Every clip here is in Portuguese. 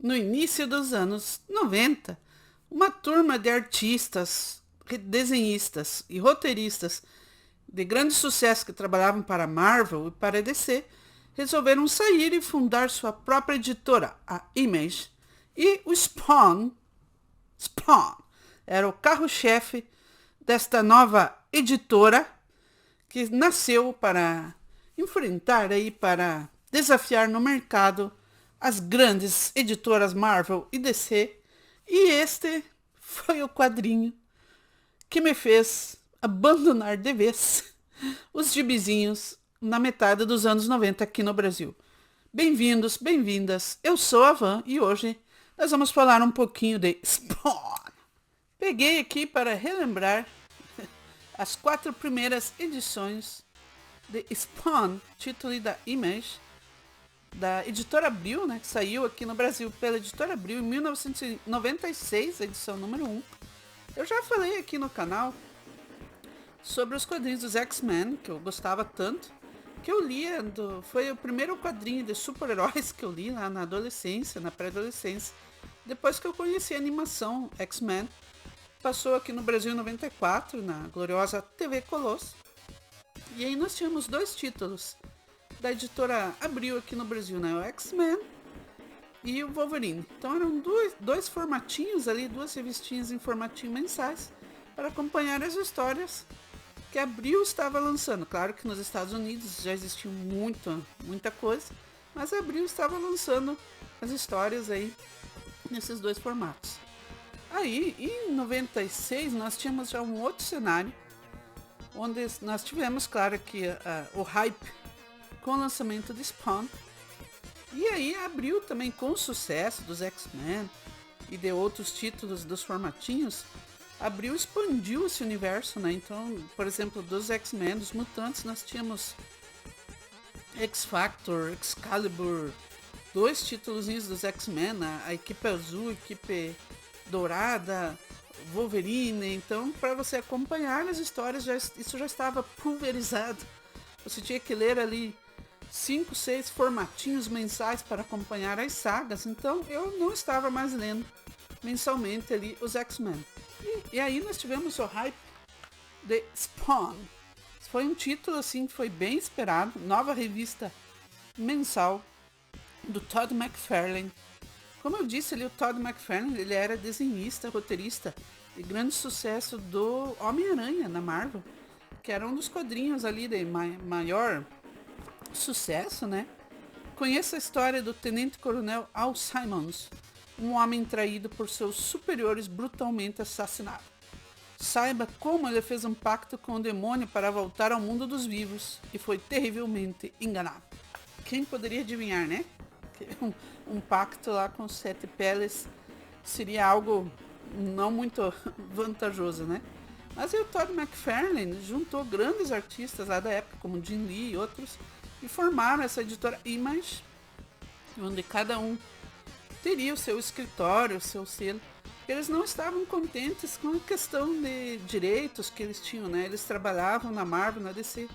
No início dos anos 90, uma turma de artistas, desenhistas e roteiristas de grande sucesso que trabalhavam para a Marvel e para a DC resolveram sair e fundar sua própria editora, a Image. E o Spawn era o carro-chefe desta nova editora que nasceu para enfrentar aí, para desafiar no mercado as grandes editoras Marvel e DC. E este foi o quadrinho que me fez abandonar de vez os gibizinhos na metade dos anos 90 aqui no Brasil. Bem-vindos, bem-vindas, eu sou a Van e hoje nós vamos falar um pouquinho de Spawn. Peguei aqui para relembrar as 4 primeiras edições de Spawn, título da Image, da editora Abril, né, que saiu aqui no Brasil pela editora Abril em 1996, edição número 1. Eu já falei aqui no canal sobre os quadrinhos dos X-Men, que eu gostava tanto, que eu lia, foi o primeiro quadrinho de super-heróis que eu li lá na adolescência, na pré-adolescência, depois que eu conheci a animação X-Men. Passou aqui no Brasil em 94, na gloriosa TV Colosso. E aí nós tínhamos 2 títulos da editora Abril aqui no Brasil, né? O X-Men e o Wolverine. Então eram dois formatinhos ali, 2 revistinhas em formatinho mensais para acompanhar as histórias que a Abril estava lançando. Claro que nos Estados Unidos já existia muita coisa, mas a Abril estava lançando as histórias aí nesses 2 formatos. Aí, em 96, nós tínhamos já um outro cenário, onde nós tivemos, claro, que o hype com o lançamento de Spawn. E aí abriu também com o sucesso dos X-Men e de outros títulos dos formatinhos, abriu, expandiu esse universo, né? Então, por exemplo, dos X-Men, dos mutantes, nós tínhamos X-Factor, Excalibur, 2 títulozinhos dos X-Men, a equipe azul, a equipe dourada, Wolverine. Então, para você acompanhar as histórias, isso já estava pulverizado. Você tinha que ler ali 5, 6 formatinhos mensais para acompanhar as sagas. Então, eu não estava mais lendo mensalmente ali os X-Men. E aí nós tivemos o hype de Spawn. Foi um título assim que foi bem esperado. Nova revista mensal do Todd McFarlane. Como eu disse ali, o Todd McFarlane, ele era desenhista, roteirista de grande sucesso do Homem-Aranha na Marvel, que era um dos quadrinhos ali de maior sucesso, né? Conheça a história do Tenente Coronel Al Simmons, um homem traído por seus superiores brutalmente assassinado. Saiba como ele fez um pacto com o demônio para voltar ao mundo dos vivos e foi terrivelmente enganado. Quem poderia adivinhar, né? Um pacto lá com 7 peles seria algo não muito vantajoso, né? Mas aí o Todd McFarlane juntou grandes artistas lá da época, como Jim Lee e outros, e formaram essa editora Image, onde cada um teria o seu escritório, o seu selo. Eles não estavam contentes com a questão de direitos que eles tinham, né? Eles trabalhavam na Marvel, na DC,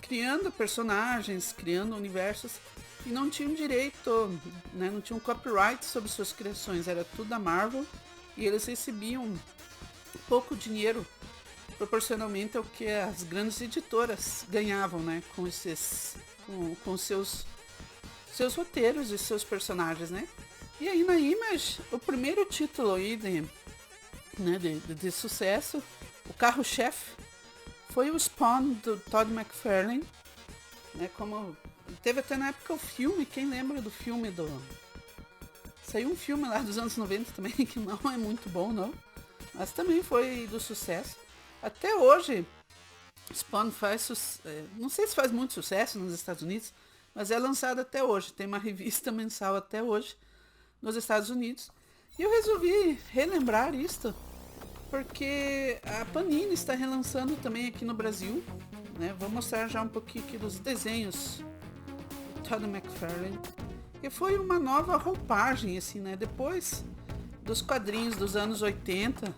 criando personagens, criando universos, e não tinham direito, né? Não tinham copyright sobre suas criações, era tudo da Marvel, e eles recebiam pouco dinheiro proporcionalmente ao que as grandes editoras ganhavam, né? Com esses, com seus roteiros e seus personagens, né? E aí na Image, o primeiro título aí de sucesso, o carro-chefe, foi o Spawn do Todd McFarlane, né? Como teve até na época o filme, quem lembra do filme saiu um filme lá dos anos 90 também, que não é muito bom não, mas também foi do sucesso. Até hoje, Spawn não sei se faz muito sucesso nos Estados Unidos, mas é lançado até hoje, tem uma revista mensal até hoje nos Estados Unidos. E eu resolvi relembrar isto, porque a Panini está relançando também aqui no Brasil, né? Vou mostrar já um pouquinho aqui dos desenhos do Todd McFarlane, que foi uma nova roupagem, assim, né? Depois dos quadrinhos dos anos 80,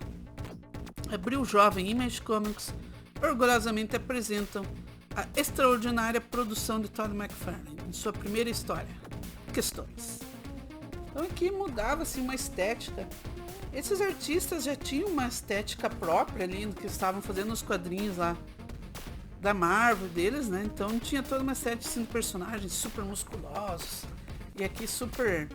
Abril Jovem Image Comics orgulhosamente apresentam a extraordinária produção de Todd McFarlane em sua primeira história, Questões. Então aqui mudava assim uma estética. Esses artistas já tinham uma estética própria ali, que estavam fazendo os quadrinhos lá da Marvel deles, né? Então tinha toda uma estética assim, de personagens super musculosos e aqui super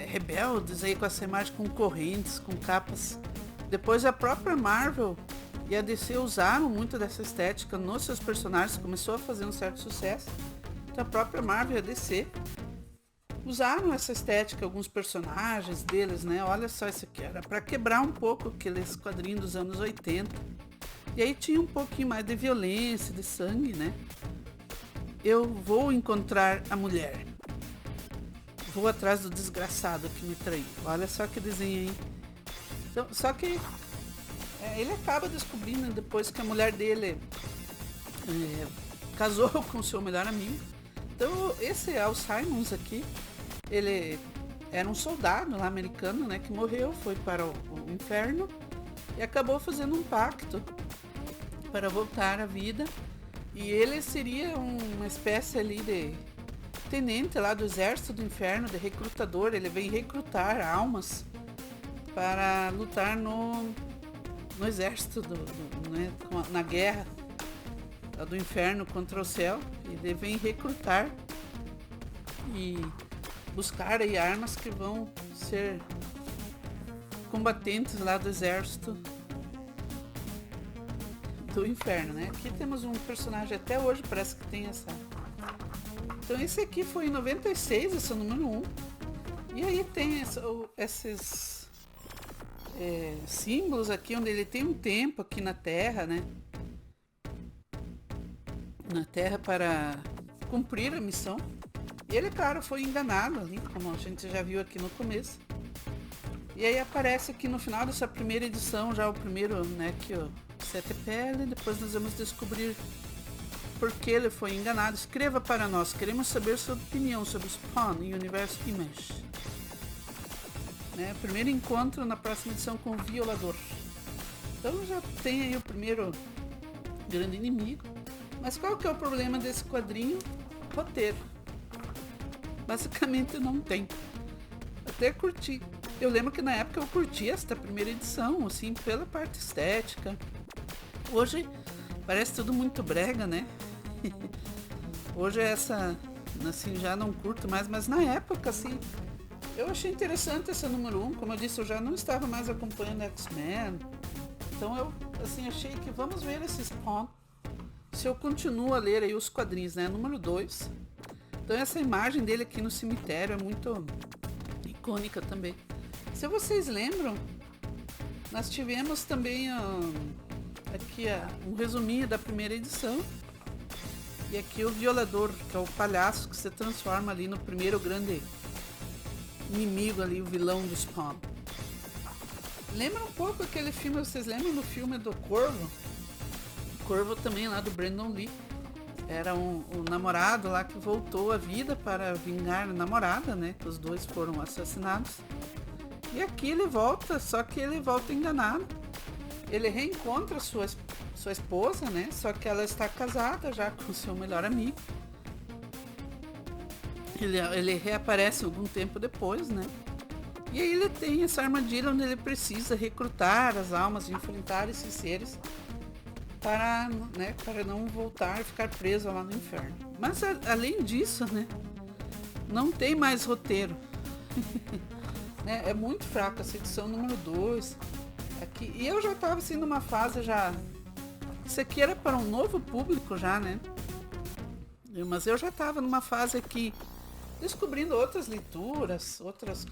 rebeldes aí com essa imagem com correntes, com capas. Depois a própria Marvel e a DC usaram muito dessa estética nos seus personagens, começou a fazer um certo sucesso. Então a própria Marvel e a DC usaram essa estética, alguns personagens deles, né? Olha só, isso aqui era para quebrar um pouco aqueles quadrinhos dos anos 80. E aí tinha um pouquinho mais de violência, de sangue, né? Eu vou encontrar a mulher. Vou atrás do desgraçado que me traiu. Olha só que desenho aí. Então, só que ele acaba descobrindo depois que a mulher dele casou com o seu melhor amigo. Então esse Al Simmons aqui, ele era um soldado lá americano, né, que morreu, foi para o inferno e acabou fazendo um pacto para voltar à vida. E ele seria uma espécie ali de tenente lá do exército do inferno, de recrutador. Ele vem recrutar almas para lutar no exército né, na guerra do inferno contra o céu. Ele vem recrutar e buscar aí armas que vão ser combatentes lá do exército do inferno, né? Aqui temos um personagem, até hoje parece que tem essa. Então esse aqui foi em 96, esse é o número 1. E aí tem esses símbolos aqui, onde ele tem um tempo aqui na Terra, né? Na Terra para cumprir a missão. E ele, claro, foi enganado ali, como a gente já viu aqui no começo. E aí aparece aqui no final dessa primeira edição, já o primeiro, né, que o Sete Pele. Depois nós vamos descobrir por que ele foi enganado. Escreva para nós, queremos saber sua opinião sobre Spawn e o Universo Image. Né, primeiro encontro na próxima edição com o Violador. Então já tem aí o primeiro grande inimigo. Mas qual que é o problema desse quadrinho? Roteiro. Basicamente não tem. Até curti. Eu lembro que na época eu curti esta primeira edição, assim, pela parte estética. Hoje parece tudo muito brega, né? Hoje essa, assim, já não curto mais, mas na época, assim, eu achei interessante essa número 1. Como eu disse, eu já não estava mais acompanhando X-Men. Então eu, assim, achei que vamos ver esse Spawn. Se eu continuo a ler aí os quadrinhos, né? Número 2. Então essa imagem dele aqui no cemitério é muito icônica também. Se vocês lembram, nós tivemos também aqui um resuminho da primeira edição. E aqui o Violador, que é o palhaço que se transforma ali no primeiro grande inimigo ali, o vilão do Spawn. Lembra um pouco aquele filme, vocês lembram do filme do Corvo? O Corvo também lá do Brandon Lee. Era um namorado lá que voltou à vida para vingar a namorada, né? Que os dois foram assassinados. E aqui ele volta, só que ele volta enganado. Ele reencontra sua esposa, né? Só que ela está casada já com seu melhor amigo. Ele reaparece algum tempo depois, né? E aí ele tem essa armadilha onde ele precisa recrutar as almas e enfrentar esses seres para não voltar e ficar preso lá no inferno. Mas além disso, né, não tem mais roteiro. Né, é muito fraco essa edição número 2. Aqui, e eu já estava assim numa fase já. Isso aqui era para um novo público já, né? Mas eu já estava numa fase aqui descobrindo outras leituras, outras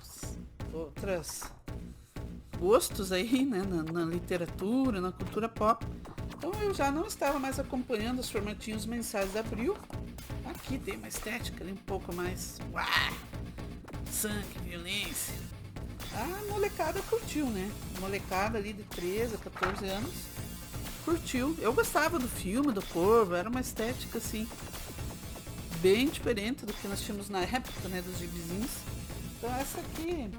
gostos aí, né, na literatura, na cultura pop. Então eu já não estava mais acompanhando os formatinhos mensais de Abril. Aqui tem uma estética ali um pouco mais sangue, violência. A molecada curtiu, né? A molecada ali de 13 a 14 anos curtiu. Eu gostava do filme, do Corvo, era uma estética assim bem diferente do que nós tínhamos na época, né, dos gibizinhos. Então essa aqui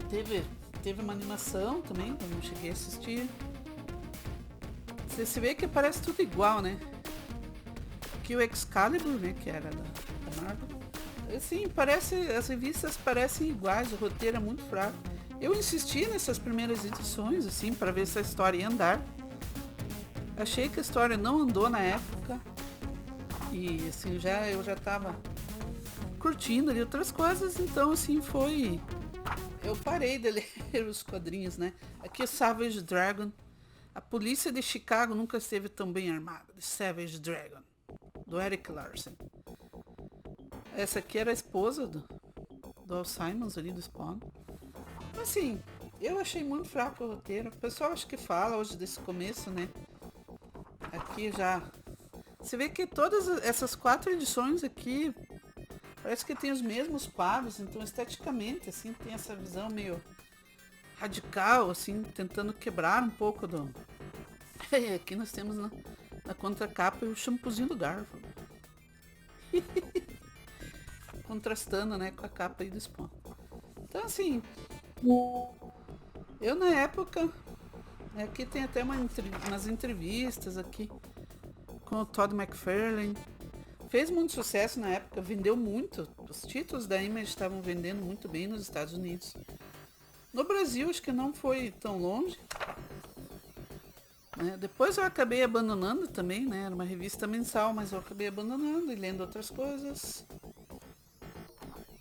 teve uma animação também, que eu não cheguei a assistir. Você vê que parece tudo igual, né? Aqui o Excalibur, né, que era da Marvel. Assim, as revistas parecem iguais, o roteiro é muito fraco. Eu insisti nessas primeiras edições, assim, para ver se a história ia andar. Achei que a história não andou na época. E assim, eu já tava curtindo ali outras coisas, então assim foi. Eu parei de ler os quadrinhos, né? Aqui é Savage Dragon. A polícia de Chicago nunca esteve tão bem armada. The Savage Dragon, do Eric Larson. Essa aqui era a esposa do Al Simmons ali do Spawn. Assim, eu achei muito fraco o roteiro. O pessoal acho que fala hoje desse começo, né? Aqui já. Você vê que todas essas 4 edições aqui parece que tem os mesmos quadros, então esteticamente, assim, tem essa visão meio radical, assim, tentando quebrar um pouco do. Aqui nós temos na contracapa o shampoozinho do Garfield. Contrastando, né, com a capa aí do Spawn. Então, assim, eu na época, aqui tem até umas entrevistas aqui com o Todd McFarlane. Fez muito sucesso na época, vendeu muito. Os títulos da Image estavam vendendo muito bem nos Estados Unidos. No Brasil, acho que não foi tão longe. Depois eu acabei abandonando também, né? Era uma revista mensal, mas eu acabei abandonando e lendo outras coisas.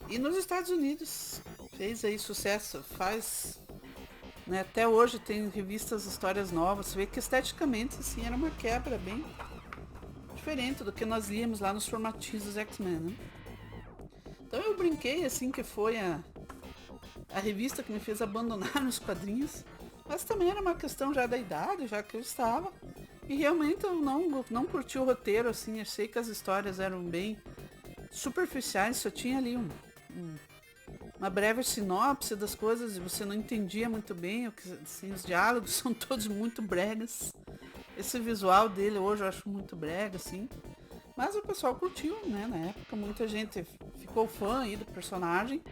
E nos Estados Unidos fez aí sucesso, faz, né, até hoje tem revistas, histórias novas. Você vê que esteticamente assim era uma quebra bem diferente do que nós líamos lá nos formatinhos dos X-Men, né? Então eu brinquei assim que foi a revista que me fez abandonar os quadrinhos, mas também era uma questão já da idade, já que eu estava, e realmente eu não curti o roteiro, assim, achei que as histórias eram bem superficiais, só tinha ali uma breve sinopse das coisas e você não entendia muito bem, assim, os diálogos são todos muito bregas. Esse visual dele hoje eu acho muito brega, assim. Mas o pessoal curtiu, né? Na época muita gente ficou fã aí do personagem.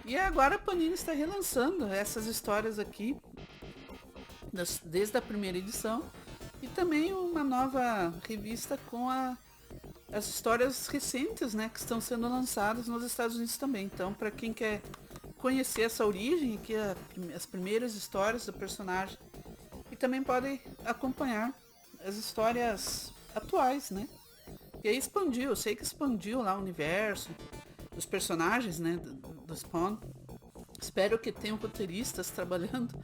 E agora a Panini está relançando essas histórias aqui, desde a primeira edição. E também uma nova revista com as histórias recentes, né? Que estão sendo lançadas nos Estados Unidos também. Então, para quem quer conhecer essa origem, aqui as primeiras histórias do personagem, e também podem acompanhar as histórias atuais, né? E aí expandiu, eu sei que expandiu lá o universo dos personagens, né? Do Spawn. Espero que tenham roteiristas trabalhando,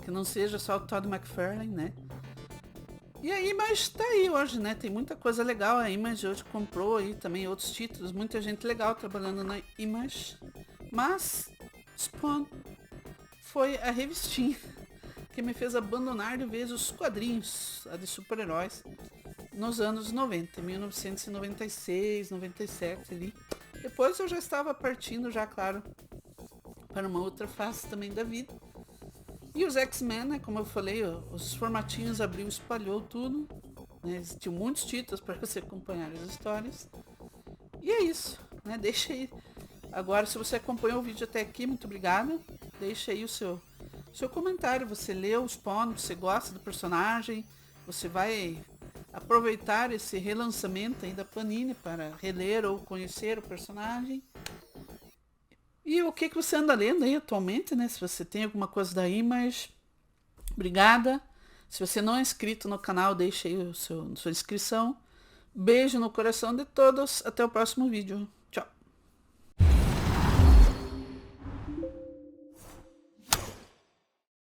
que não seja só o Todd McFarlane, né? E a Image tá aí hoje, né? Tem muita coisa legal. A Image hoje comprou aí também outros títulos, muita gente legal trabalhando na Image. Mas Spawn foi a revistinha que me fez abandonar de vez os quadrinhos, a de super-heróis, nos anos 90, 1996, 97 ali. Depois eu já estava partindo, já claro, para uma outra face também da vida. E os X-Men, né, como eu falei, os formatinhos abriu, espalhou tudo, né, existiam muitos títulos para você acompanhar as histórias. E é isso, né, deixa aí. Agora, se você acompanhou o vídeo até aqui, muito obrigada. Deixa aí o seu comentário, você leu o Spawn, você gosta do personagem, você vai aproveitar esse relançamento aí da Panini para reler ou conhecer o personagem. E o que você anda lendo aí atualmente, né? Se você tem alguma coisa da Image, obrigada. Se você não é inscrito no canal, deixa aí sua inscrição. Beijo no coração de todos, até o próximo vídeo.